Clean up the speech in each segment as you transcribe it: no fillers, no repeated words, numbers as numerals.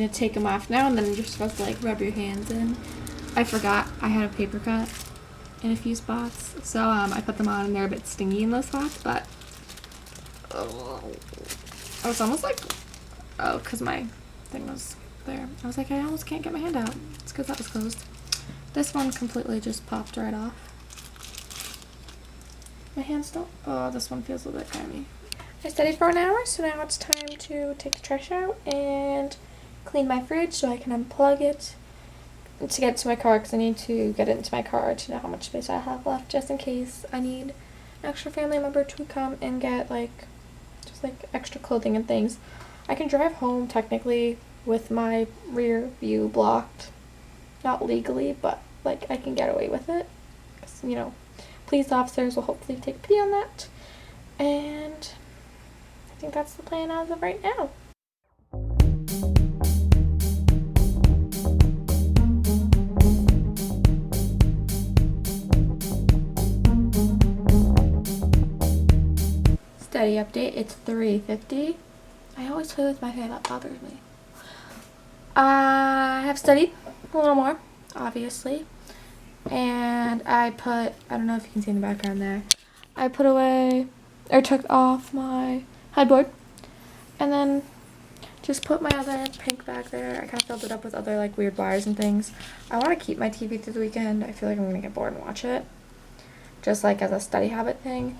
to take them off now, and then you're supposed to like rub your hands in. I forgot I had a paper cut in a few spots, so I put them on and they're a bit stingy in those spots, but I was almost like, oh, because my thing was there. I was like, I almost can't get my hand out. It's because that was closed. This one completely just popped right off. My hand's still, oh, this one feels a little bit clammy. I studied for an hour, so now it's time to take the trash out and clean my fridge so I can unplug it to get to my car, because I need to get it into my car to know how much space I have left, just in case I need an extra family member to come and get like just like extra clothing and things. I can drive home technically with my rear view blocked, not legally, but like I can get away with it, because you know, police officers will hopefully take pity on that, and I think that's the plan as of right now. Study update, it's 3:50. I always play with my hair, that bothers me. I have studied a little more, obviously, and I don't know if you can see in the background there, I put away, or took off my headboard, and then just put my other pink bag there. I kind of filled it up with other like weird wires and things. I want to keep my TV through the weekend. I feel like I'm going to get bored and watch it, just like as a study habit thing.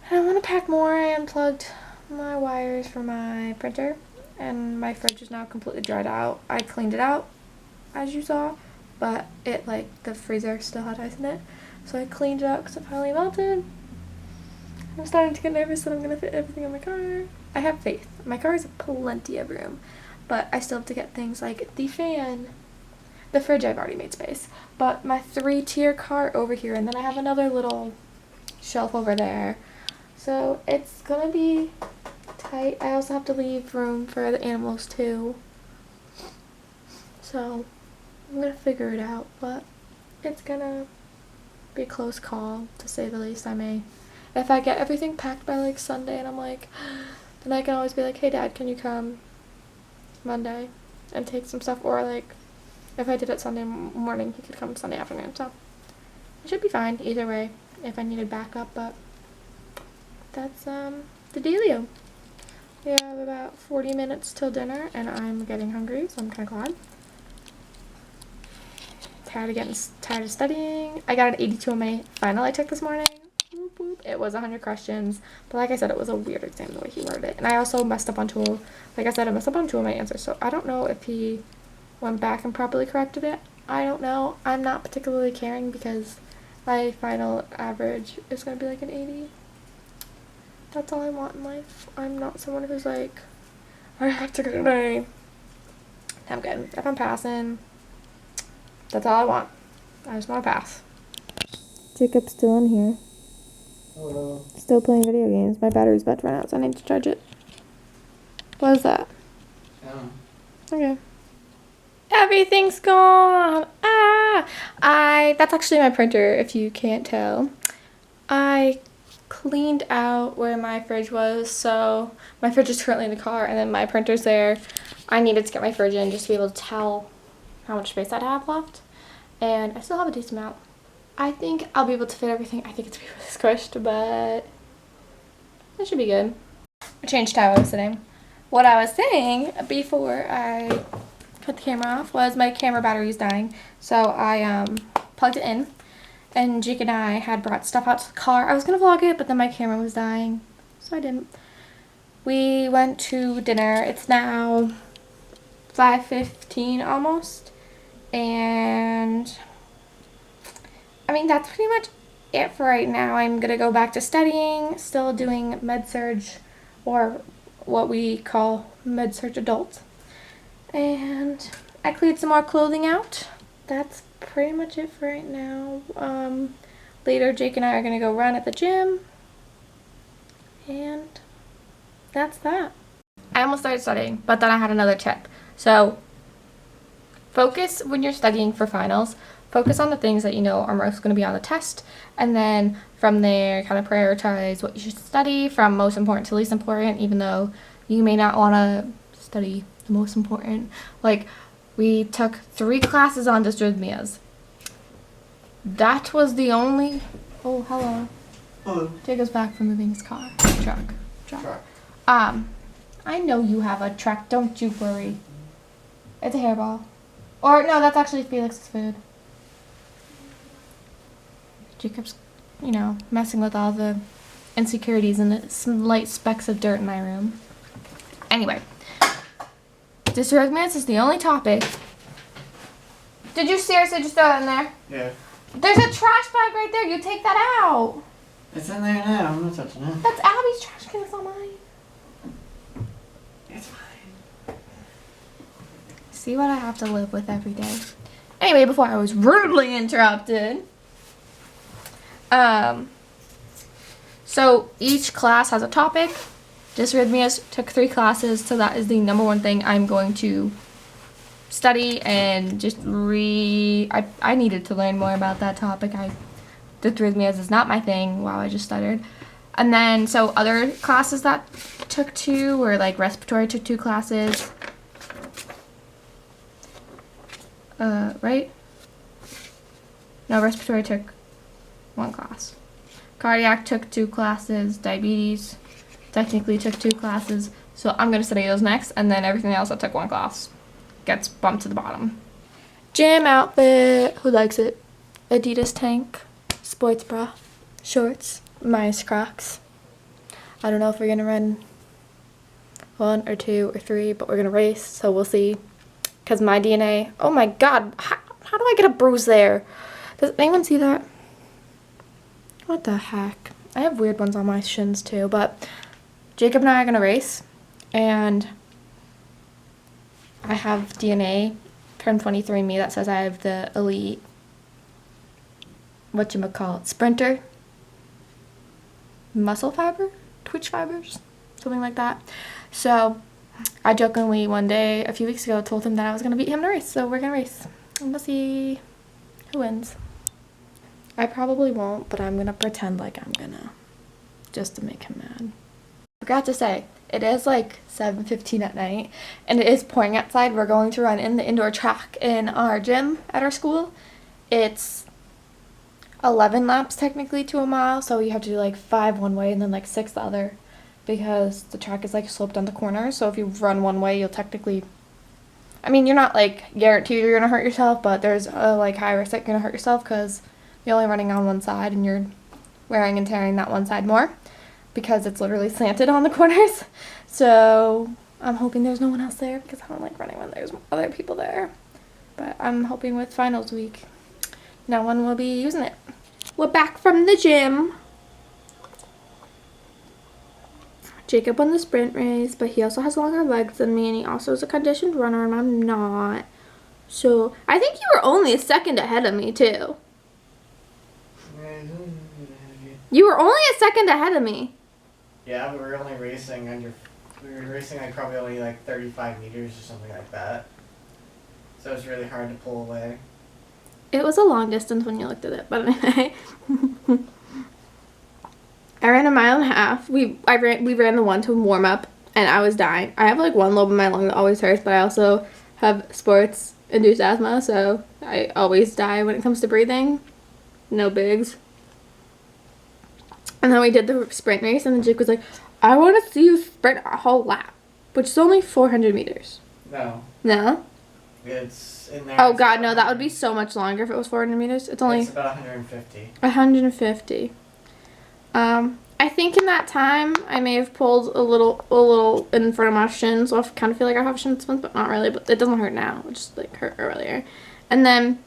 And I want to pack more. I unplugged my wires for my printer, and my fridge is now completely dried out. I cleaned it out, as you saw, but it like the freezer still had ice in it, so I cleaned it out because it finally melted. I'm starting to get nervous that I'm gonna fit everything in my car. I have faith. My car has plenty of room, but I still have to get things like the fan. The fridge I've already made space, but my 3-tier cart over here, and then I have another little shelf over there. So it's gonna be tight. I also have to leave room for the animals too. So I'm gonna figure it out, but it's gonna be a close call, to say the least. If I get everything packed by like Sunday and I'm like, then I can always be like, hey Dad, can you come Monday and take some stuff? Or like, if I did it Sunday morning, he could come Sunday afternoon. So it should be fine either way if I needed backup, but that's the dealio. We have about 40 minutes till dinner, and I'm getting hungry, so I'm kind of glad. Tired of studying. I got an 82 on my final I took this morning. Whoop, whoop. It was 100 questions, but like I said, it was a weird exam the way he worded it. And I also messed up on like I said, I messed up on 2 of my answers, so I don't know if he went back and properly corrected it. I don't know. I'm not particularly caring because my final average is going to be like an 80. That's all I want in life. I'm not someone who's like, I have to get an A. I'm good. If I'm passing, that's all I want. I just want to pass. Jacob's still in here. Hello. Still playing video games. My battery's about to run out, so I need to charge it. What is that? Yeah. Okay. Everything's gone. That's actually my printer, if you can't tell. I cleaned out where my fridge was, so my fridge is currently in the car, and then my printer's there. I needed to get my fridge in just to be able to tell how much space I'd have left, and I still have a decent amount. I think I'll be able to fit everything. I think it's really squished, but it should be good. I changed how I was sitting. What I was saying before I cut the camera off was my camera battery is dying, so I plugged it in. And Jake and I had brought stuff out to the car. I was going to vlog it, but then my camera was dying, so I didn't. We went to dinner. It's now 5:15 almost. And I mean, that's pretty much it for right now. I'm going to go back to studying, still doing med-surg, or what we call med-surg adult. And I cleared some more clothing out. That's pretty much it for right now. Later Jake and I are gonna go run at the gym, and that's that. I almost started studying, but then I had another tip. So focus when you're studying for finals. Focus on the things that you know are most going to be on the test, and then from there kind of prioritize what you should study from most important to least important, even though you may not want to study The most important. Like, we took 3 classes on dysrhythmias. That was the only... Oh, hello. Hello. Jacob's back from moving his car. Truck. I know you have a truck, don't you worry. It's a hairball. Or, no, that's actually Felix's food. Jacob's, you know, messing with all the insecurities and some light specks of dirt in my room. Anyway. Dysrhythmias is the only topic. Did you seriously just throw it in there? Yeah. There's a trash bag right there. You take that out. It's in there now. I'm not touching it. That's Abby's trash can. It's not mine. It's fine. See what I have to live with every day. Anyway, before I was rudely interrupted. So each class has a topic. Dysrhythmias took 3 classes, so that is the number one thing I'm going to study and just I needed to learn more about that topic. Dysrhythmias is not my thing. Wow, I just stuttered. And then, so other classes that took 2 were like respiratory took 2 classes. Right? No, respiratory took 1 class. Cardiac took 2 classes. Diabetes technically took 2 classes. So I'm going to study those next, and then everything else that took 1 class gets bumped to the bottom. Gym outfit. Who likes it? Adidas tank, sports bra, shorts, minus Crocs. I don't know if we're going to run 1 or 2 or 3, but we're going to race, so we'll see. Because my DNA, oh my god, how do I get a bruise there? Does anyone see that? What the heck? I have weird ones on my shins too, but Jacob and I are going to race, and I have DNA from 23andMe that says I have the elite, whatchamacallit, sprinter, muscle fiber, twitch fibers, something like that. So I jokingly one day, a few weeks ago, told him that I was going to beat him in a race, so we're going to race. And we'll see who wins. I probably won't, but I'm going to pretend like I'm going to, just to make him mad. I forgot to say, it is like 7:15 at night, and it is pouring outside. We're going to run in the indoor track in our gym at our school. It's 11 laps technically to a mile, so you have to do like 5 one way and then like 6 the other, because the track is like sloped on the corner. So if you run one way, you'll technically, I mean, you're not like guaranteed you're gonna hurt yourself, but there's a like high risk that you're gonna hurt yourself because you're only running on one side and you're wearing and tearing that one side more because it's literally slanted on the corners. So I'm hoping there's no one else there because I don't like running when there's other people there. But I'm hoping with finals week, no one will be using it. We're back from the gym. Jacob won the sprint race, but he also has longer legs than me, and he also is a conditioned runner, and I'm not. So I think you were only a second ahead of me, too. You were only a second ahead of me. Yeah, but we were only racing like probably only like 35 meters or something like that. So it's really hard to pull away. It was a long distance when you looked at it, but anyway. I ran 1.5 miles. We ran the one to warm up, and I was dying. I have like one lobe in my lung that always hurts, but I also have sports-induced asthma, so I always die when it comes to breathing. No bigs. And then we did the sprint race, and then Jake was like, I want to see you sprint a whole lap, which is only 400 meters. No. No? It's in there. Oh, God, no. That would be so much longer if it was 400 meters. It's only... It's about 150. 150. I think in that time, I may have pulled a little in front of my shins. So I kind of feel like I have shin splints, but not really. But it doesn't hurt now. It just, like, hurt earlier. And then...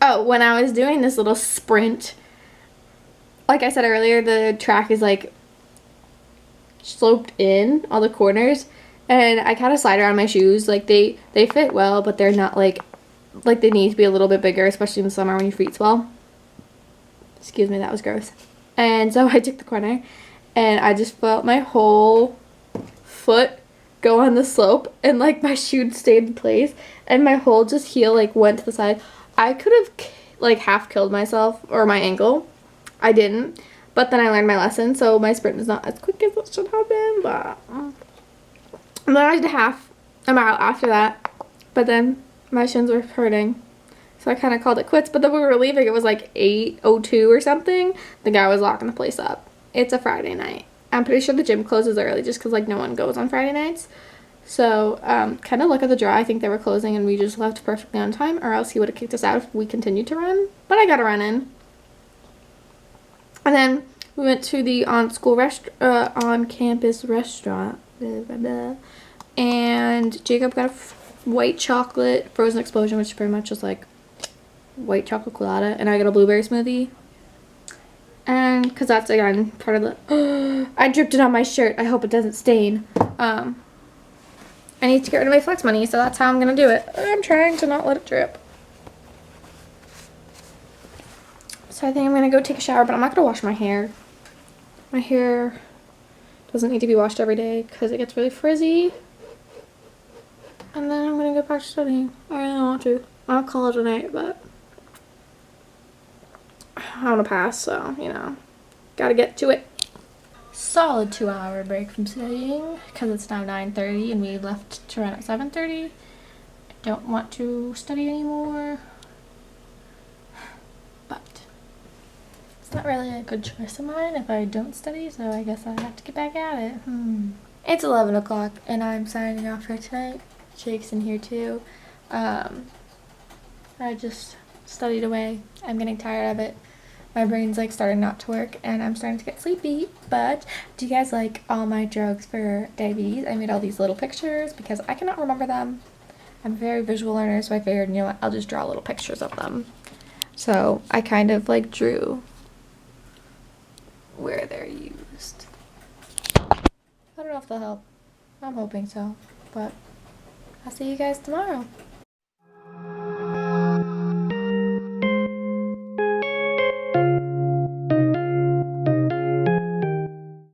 Oh, when I was doing this little sprint... Like I said earlier, the track is, like, sloped in, all the corners. And I kind of slide around my shoes. Like, they fit well, but they're not, like, they need to be a little bit bigger, especially in the summer when your feet swell. Excuse me, that was gross. And so I took the corner, and I just felt my whole foot go on the slope, and, like, my shoe stayed in place, and my whole just heel, like, went to the side. I could have, like, half killed myself, or my ankle. I didn't, but then I learned my lesson, so my sprint is not as quick as it should have been, but And then I did half a mile after that, but then my shins were hurting. So I kind of called it quits, but then we were leaving, it was like 8:02 or something. The guy was locking the place up. It's a Friday night. I'm pretty sure the gym closes early just because like no one goes on Friday nights. So kind of look at the draw. I think they were closing and we just left perfectly on time, or else he would have kicked us out if we continued to run. But I got to run in. And then we went to the on-campus restaurant. Blah, blah, blah. And Jacob got a white chocolate frozen explosion, which is pretty much just like white chocolate colada, and I got a blueberry smoothie. And because that's again part of the I dripped it on my shirt. I hope it doesn't stain. I need to get rid of my flex money, so that's how I'm gonna do it. I'm trying to not let it drip. So I think I'm gonna go take a shower, but I'm not gonna wash my hair. My hair doesn't need to be washed every day because it gets really frizzy. And then I'm gonna go back to studying. I really want to. I'll call it a night, but I want to pass, so, you know, gotta get to it. Solid 2-hour break from studying because it's now 9:30 and we left to run at 7:30. I don't want to study anymore, but it's not really a good choice of mine if I don't study, so I guess I have to get back at it. It's 11 o'clock and I'm signing off for tonight. Jake's in here too. I just studied away. I'm getting tired of it. My brain's like starting not to work and I'm starting to get sleepy. But do you guys like all my drugs for diabetes? I made all these little pictures because I cannot remember them. I'm a very visual learner, so I figured, you know what, I'll just draw little pictures of them. So I kind of like drew where they're used. I don't know if they'll help. I'm hoping so, but I'll see you guys tomorrow.